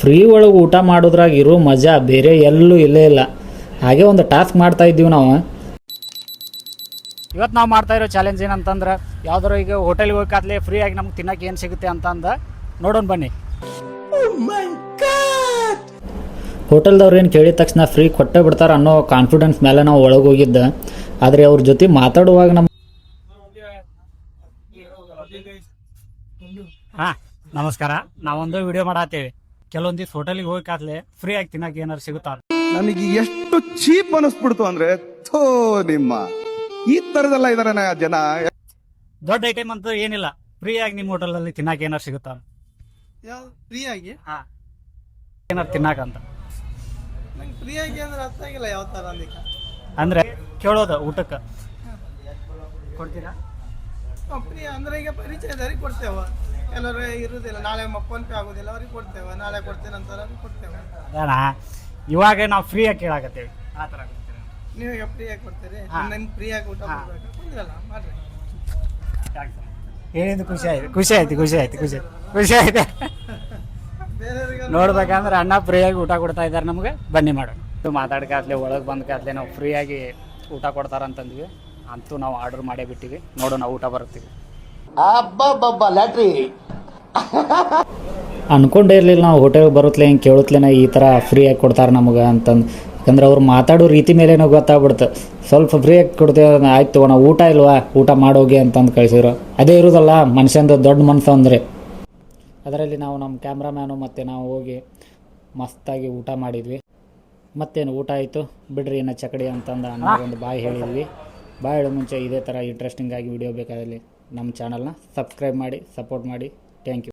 Free ಒಳಗೆ ಊಟ ಮಾಡೋದ್ರಾಗ ಇರೋ ಮಜಾ ಬೇರೆ ಎಲ್ಲೂ ಇಲ್ಲೇ ಇಲ್ಲ. ಹಾಗೆ ಒಂದು ಟಾಸ್ಕ್ ಮಾಡ್ತಾ ಇದ್ದೀವಿ ನಾವು. ಇವತ್ತು ನಾವು ಮಾಡ್ತಾ ಇರೋ ಚಾಲೆಂಜ್ ಏನಂತಂದ್ರೆ ಯಾವ್ದಾರು ಈಗ ಹೋಟೆಲ್ಗೆ ಹೋಗ್ಕಾದ್ಲೆ ಫ್ರೀ ಆಗಿ ನಮ್ಗೆ ತಿನ್ನಕ್ಕೆ ಏನು ಸಿಗುತ್ತೆ ಅಂತಂದು ನೋಡೋಣ ಬನ್ನಿ. ಹೋಟೆಲ್ದವ್ರು ಏನು ಕೇಳಿದ ತಕ್ಷಣ ಫ್ರೀ ಕೊಟ್ಟೇ ಬಿಡ್ತಾರೆ ಅನ್ನೋ ಕಾನ್ಫಿಡೆನ್ಸ್ ಮೇಲೆ ನಾವು ಒಳಗೆ ಹೋಗಿದ್ದ. ಆದರೆ ಅವ್ರ ಜೊತೆ ಮಾತಾಡುವಾಗ ನಮ್ಮ ಹಾಂ ನಮಸ್ಕಾರ, ನಾವೊಂದು ವಿಡಿಯೋ ಮಾಡತ್ತೀವಿ. ಕೆಲವೊಂದು ದಿವ್ಸ ಹೋಟೆಲಿಗೆ ಹೋಗ್ಕಾದ್ಲೆ ಫ್ರೀ ಆಗಿ ತಿನ್ನಕ್ಕೆ ಏನಾರು ಸಿಗುತ್ತಾ? ನನಗೆ ಎಷ್ಟು ಚೀಪ್ ಅನಿಸ್ಬಿಡ್ತು ಅಂದ್ರೆ ಥೋ ನಿಮ್ಮ ಈ ತರದೆಲ್ಲ ಇದಾರೆ ಜನ. ದೊಡ್ಡ ಐಟಮ್ ಅಂತ ಏನಿಲ್ಲ, ಫ್ರೀ ಆಗಿ ನಿಮ್ಮ ಹೋಟೆಲಲ್ಲಿ ತಿನ್ನಕ್ಕೆ ಏನಾರು ಸಿಗುತ್ತಾ? ಫ್ರೀ ಆಗಿ ಹಾಂ, ಏನಾರು ತಿನ್ನಕಂತ ನಂಗೆ ಫ್ರೀ ಆಗಿ ಅಂದ್ರೆ ಅರ್ಥ ಆಗಿಲ್ಲ ಯಾವ ತರ ಅಂದಿಕ ಅಂದ್ರೆ ಕೇಳೋದು ಊಟಕ್ಕೆ ಕೊಡ್ತೀರಾ? ಫ್ರೀ ಅಂದ್ರೆ ಈಗ ಪರಿಚಯದವ್ರಿಗೆ ಕೊಡ್ತೇವ, ಕೆಲವರು ಇರುದಿಲ್ಲ, ನಾಳೆ ಫೋನ್ ಪೇ ಆಗೋದಿಲ್ಲ ಅವ್ರಿಗೆ ಕೊಡ್ತೇವೆ, ನಾಳೆ ಕೊಡ್ತೇನೆ ಅಂತಾರೆ ಅವ್ರಿಗೆ ಕೊಡ್ತೇವೆ. ಅದಾನ ಇವಾಗ ನಾವು ಫ್ರೀ ಆಗಿ ಕೇಳಾಕತ್ತೀವಿ, ಆ ಥರ ನೀವು ಈಗ ಫ್ರೀ ಆಗಿ ಕೊಡ್ತೀರಿ, ನನ್ಗೆ ಫ್ರೀ ಆಗಿ ಊಟ ಕೊಡ್ಬೇಕು ಬಂದಿರಲ್ಲ ಮಾಡ್ರಿ. ಹೇಳಿದ್ದು ಖುಷಿ ಆಯ್ತು, ಖುಷಿ ಆಯ್ತು. ಬೇರೆಯವ್ರಿಗೆ ನೋಡ್ಬೇಕಂದ್ರೆ ಅಣ್ಣ ಫ್ರೀ ಆಗಿ ಊಟ ಕೊಡ್ತಾ ಇದ್ದಾರೆ ನಮಗೆ, ಬನ್ನಿ ಮಾಡೋಣ. ಮಾತಾಡ್ಕಾತ್ಲೆ ಒಳಗೆ ಬಂದ್ಕಾತ್ಲೆ ನಾವು ಫ್ರೀ ಆಗಿ ಊಟ ಕೊಡ್ತಾರಂತಂದ್ವಿ, ಅಂತೂ ನಾವು ಆರ್ಡರ್ ಮಾಡೇ ಬಿಟ್ಟಿವಿ. ನೋಡೋಣ ಊಟ ಬರ್ತೀವಿ. ಅನ್ಕೊಂಡೇ ಇರಲಿಲ್ಲ ನಾವು ಹೋಟೆಲ್ಗೆ ಬರುತ್ತಲೇ ಹಿಂಗೆ ಕೇಳುತ್ತಲೇನ ಈ ಥರ ಫ್ರೀ ಆಗಿ ಕೊಡ್ತಾರೆ ನಮಗೆ ಅಂತಂದು. ಯಾಕಂದ್ರೆ ಅವ್ರು ಮಾತಾಡೋ ರೀತಿ ಮೇಲೇನೋ ಗೊತ್ತಾಗ್ಬಿಡುತ್ತೆ. ಸ್ವಲ್ಪ ಫ್ರೀ ಆಗಿ ಕೊಡ್ತೇವೆ ಆಯ್ತು, ನಾವು ಊಟ ಇಲ್ವಾ ಊಟ ಮಾಡೋಗಿ ಅಂತಂದು ಕಳಿಸಿದ್ರು. ಅದೇ ಇರೋದಲ್ಲ ಮನುಷ್ಯಂದು ದೊಡ್ಡ ಮನಸ್ಸು ಅಂದರೆ. ಅದರಲ್ಲಿ ನಾವು ನಮ್ಮ ಕ್ಯಾಮ್ರಾಮ್ಯಾನು ಮತ್ತು ನಾವು ಹೋಗಿ ಮಸ್ತಾಗಿ ಊಟ ಮಾಡಿದ್ವಿ. ಮತ್ತೇನು ಊಟ ಆಯಿತು ಬಿಡ್ರಿ ಇನ್ನು ಚಕಡಿ ಅಂತಂದು ಒಂದು ಬಾಯ್ ಹೇಳಿದ್ವಿ. ಬಾಯ್ ಹೇಳೋ ಮುಂಚೆ ಇದೇ ಥರ ಇಂಟ್ರೆಸ್ಟಿಂಗಾಗಿ ವಿಡಿಯೋ ಬೇಕಾದಲ್ಲಿ ನಮ್ಮ ಚಾನಲ್ನ ಸಬ್ಸ್ಕ್ರೈಬ್ ಮಾಡಿ ಸಪೋರ್ಟ್ ಮಾಡಿ. Thank you.